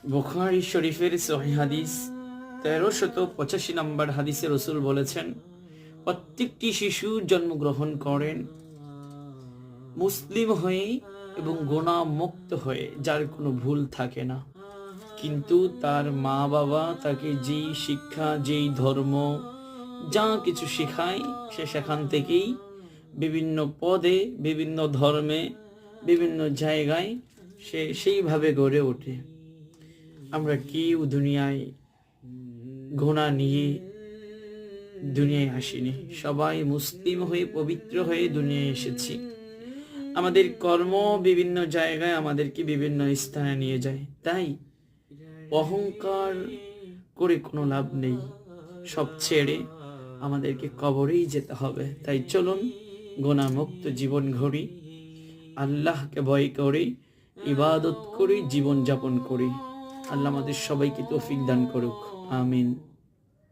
বুখারী শরীফের সহিহ হাদিস 1385 নম্বর হাদিসে রাসূল বলেছেন, প্রত্যেকটি শিশু জন্মগ্রহণ করেন মুসলিম হয়ে এবং গুনাহ মুক্ত হয়ে, যার কোনো ভুল থাকে না। কিন্তু তার মা বাবা তাকে যেই শিক্ষা, যেই ধর্ম, যা কিছু শেখায়, সে সেখান থেকেই বিভিন্ন পদে, বিভিন্ন ধর্মে, বিভিন্ন জায়গায় সে সেইভাবে গড়ে ওঠে। আমরা কেউ দুনিয়ায় গুনাহ নিয়ে দুনিয়ায় আসিনি, সবাই মুসলিম হয়ে পবিত্র হয়ে দুনিয়ায় এসেছি। আমাদের কর্ম বিভিন্ন জায়গায় আমাদেরকে বিভিন্ন স্থানে নিয়ে যায়, তাই অহংকার করে কোনো লাভ নেই। সব ছেড়ে আমাদেরকে কবরেই যেতে হবে। তাই চলুন গুনাহমুক্ত জীবন গড়ি, আল্লাহকে ভয় করে ইবাদত করি, জীবন যাপন করি। আল্লাহ আমাদের সবাইকে তৌফিক দান করুক, আমিন।